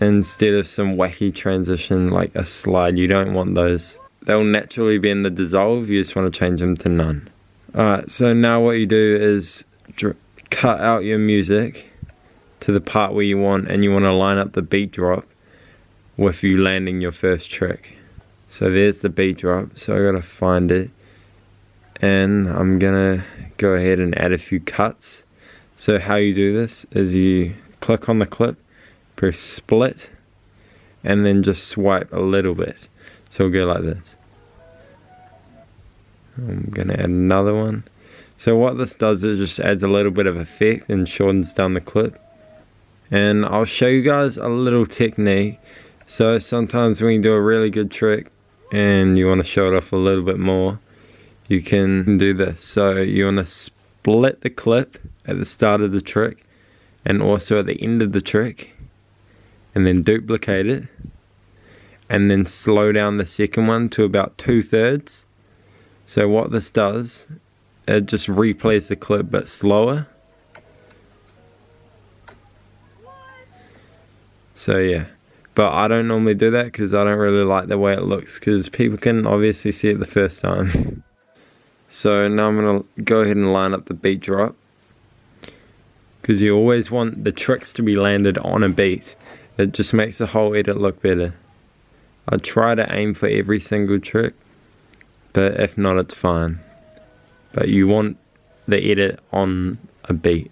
instead of some wacky transition like a slide. You don't want those. They'll naturally be in the dissolve. You just want to change them to none. Alright, so now what you do is cut out your music to the part where you want, and you want to line up the beat drop with you landing your first trick. So there's the beat drop, so I gotta find it, and I'm gonna go ahead and add a few cuts. So how you do this is you click on the clip, press split, and then just swipe a little bit. So it'll go like this. I'm gonna add another one. So what this does is just adds a little bit of effect and shortens down the clip. And I'll show you guys a little technique. So sometimes when you do a really good trick and you want to show it off a little bit more, you can do this. So you want to split the clip at the start of the trick and also at the end of the trick, and then duplicate it, and then slow down the second one to about 2/3. So what this does, it just replays the clip but slower. So yeah, but I don't normally do that because I don't really like the way it looks, because people can obviously see it the first time. So now I'm going to go ahead and line up the beat drop, because you always want the tricks to be landed on a beat. It just makes the whole edit look better. I try to aim for every single trick, but if not, it's fine. But you want the edit on a beat.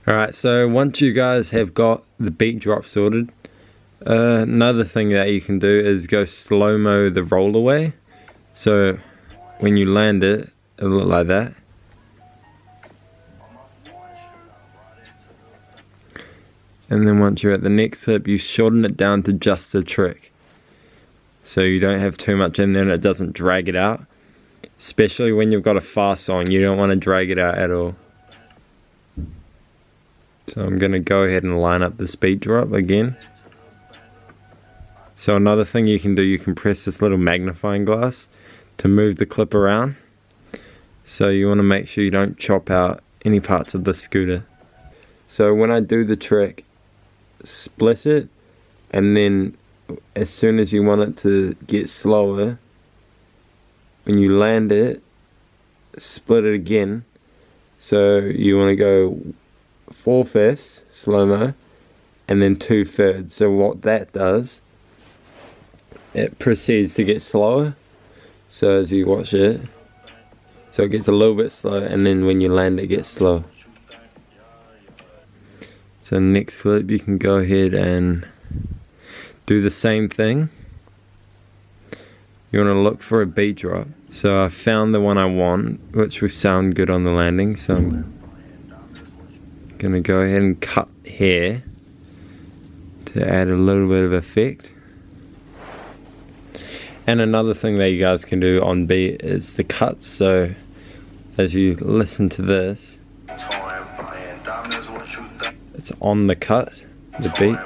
Alright, so once you guys have got the beat drop sorted, another thing that you can do is go slow-mo the roll away. So when you land it, it'll look like that. And then once you're at the next clip, you shorten it down to just a trick. So you don't have too much in there and it doesn't drag it out. Especially when you've got a fast song, you don't want to drag it out at all. So I'm going to go ahead and line up this beat drop again. So another thing you can do, you can press this little magnifying glass to move the clip around. So you want to make sure you don't chop out any parts of the scooter. So when I do the trick, split it, and then as soon as you want it to get slower, when you land it, split it again. So you want to go 4/5 slow-mo and then 2/3. So what that does, it proceeds to get slower. So as you watch it, so it gets a little bit slow, and then when you land it gets slow. So next clip you can go ahead and do the same thing. You want to look for a beat drop. So I found the one I want, which will sound good on the landing. So I'm gonna go ahead and cut here to add a little bit of effect. And another thing that you guys can do on beat is the cuts. So as you listen to this, it's on the cut, the beat,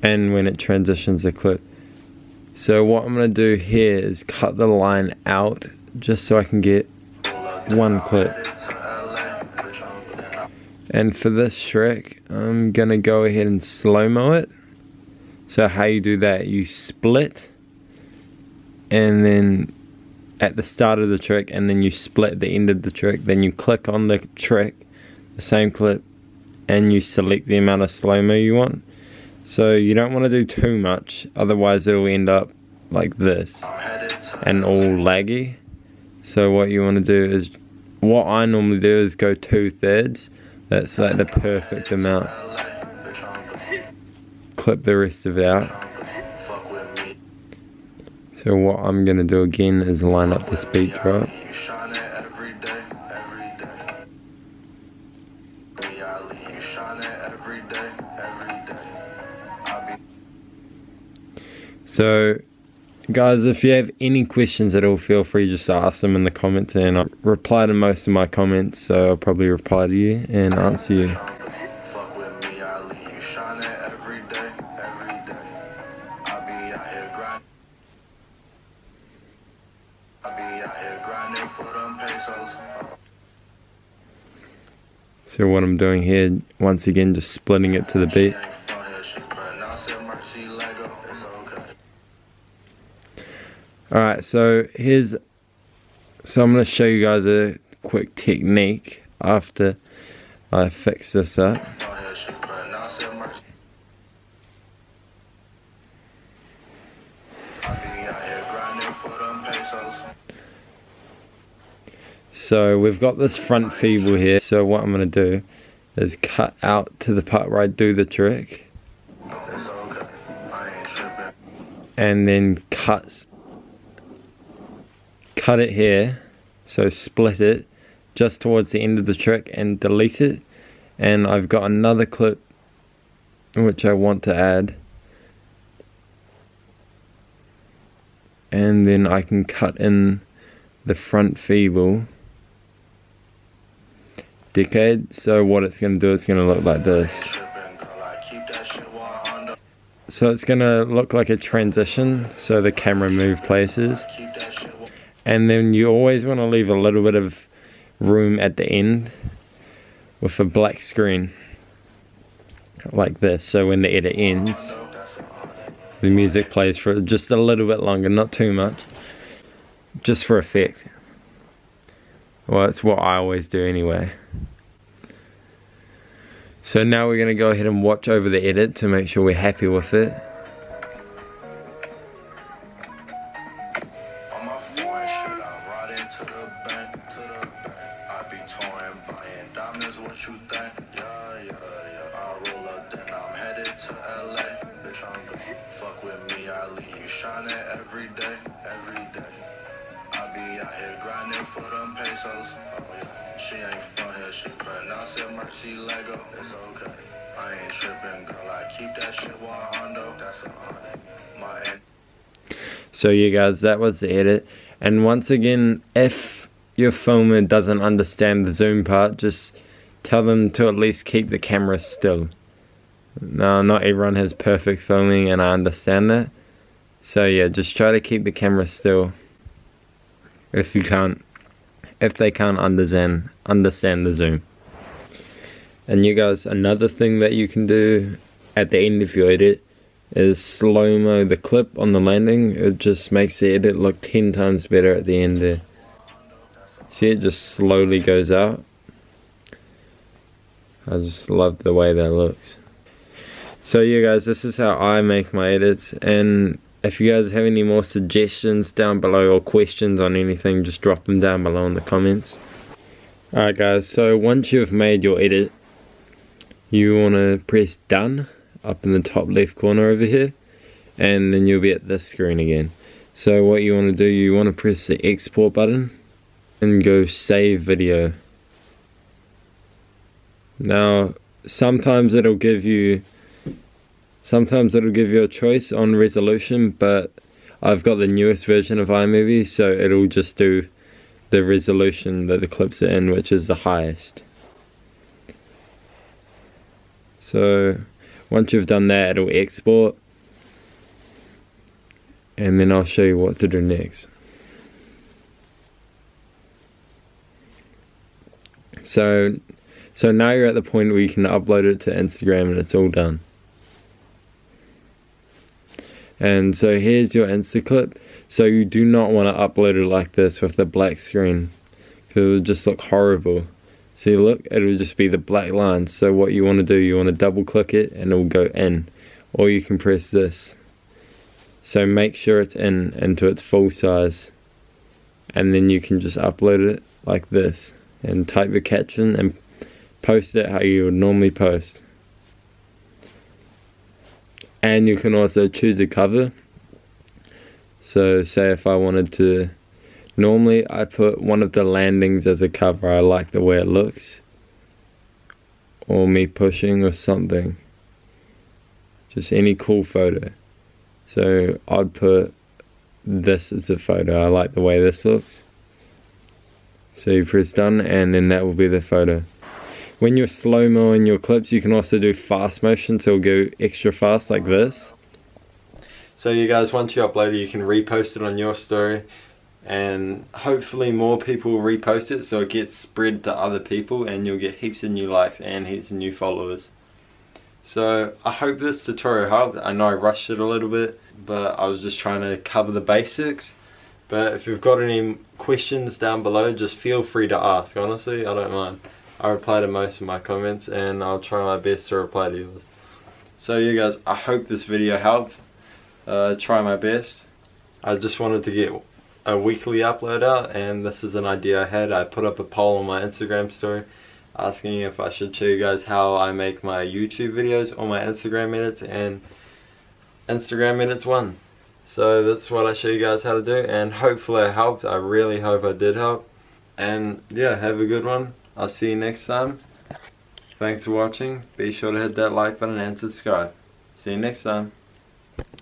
and when it transitions the clip. So what I'm going to do here is cut the line out just so I can get one clip. And for this trick, I'm going to go ahead and slow-mo it. So how you do that, you split, and then at the start of the trick, and then you split at the end of the trick, then you click on the trick, the same clip, and you select the amount of slow-mo you want. So you don't want to do too much, otherwise it will end up like this and all laggy. So what you want to do is, what I normally do is go 2/3. That's like the perfect amount. Clip the rest of it out. So what I'm going to do again is line up this beat drop. So guys, if you have any questions at all, feel free just to ask them in the comments, and I reply to most of my comments, so I'll probably reply to you and answer you. So what I'm doing here, once again, just splitting it to the beat. Alright, so I'm going to show you guys a quick technique after I fix this up. So we've got this front feeble here, so what I'm going to do is cut out to the part where I do the trick, and then cut it here, so split it just towards the end of the trick and delete it. And I've got another clip which I want to add, and then I can cut in the front feeble decade. So what it's going to do, it's going to look like this. So it's going to look like a transition, so the camera move places, and then you always want to leave a little bit of room at the end with a black screen like this, so when the edit ends the music plays for just a little bit longer, not too much, just for effect. Well, it's what I always do anyway. So now we're going to go ahead and watch over the edit to make sure we're happy with it. Fuck with me, I leave you shining every day. I be out here grinding for them pesos. Oh yeah, she ain't from here, she pronounce it Mercy Lego. It's okay, I ain't tripping, girl. I keep that shit 100. That's 100. My end. So you guys, that was the edit. And once again, if your filmer doesn't understand the zoom part, just tell them to at least keep the camera still. Now, not everyone has perfect filming, and I understand that. So yeah, just try to keep the camera still if they can't understand the zoom. And you guys, another thing that you can do at the end of your edit is slow-mo the clip on the landing. It just makes the edit look 10 times better at the end there. See, it just slowly goes out. I just love the way that looks. So yeah guys, this is how I make my edits, and if you guys have any more suggestions down below or questions on anything, just drop them down below in the comments. Alright guys, so once you've made your edit, you want to press done up in the top left corner over here, and then you'll be at this screen again. So what you want to do, you want to press the export button and go save video. Now sometimes it'll give you a choice on resolution, but I've got the newest version of iMovie, so it'll just do the resolution that the clips are in, which is the highest. So once you've done that, it'll export, and then I'll show you what to do next. So now you're at the point where you can upload it to Instagram and it's all done. And so here's your Insta clip. So you do not want to upload it like this with the black screen, because it will just look horrible. See, look, it'll just be the black lines. So what you want to do, you want to double click it and it will go in, or you can press this. So make sure it's into its full size, and then you can just upload it like this and type the caption and post it how you would normally post. And you can also choose a cover. So say if I wanted to, normally I put one of the landings as a cover. I like the way it looks, or me pushing or something, just any cool photo. So I'd put this as a photo. I like the way this looks. So you press done, and then that will be the photo. When you're slow-mo in your clips, you can also do fast motion, so it'll go extra fast like this. So you guys, once you upload it, you can repost it on your story, and hopefully more people will repost it so it gets spread to other people and you'll get heaps of new likes and heaps of new followers. So I hope this tutorial helped. I know I rushed it a little bit, but I was just trying to cover the basics. But if you've got any questions down below, just feel free to ask. Honestly, I don't mind. I reply to most of my comments and I'll try my best to reply to yours. So yeah guys, I hope this video helped. Try my best. I just wanted to get a weekly upload out, and this is an idea I had. I put up a poll on my Instagram story asking if I should show you guys how I make my YouTube videos or my Instagram edits, and Instagram edits won. So that's what I show you guys how to do, and hopefully I helped. I really hope I did help. And yeah, have a good one. I'll see you next time. Thanks for watching. Be sure to hit that like button and subscribe. See you next time.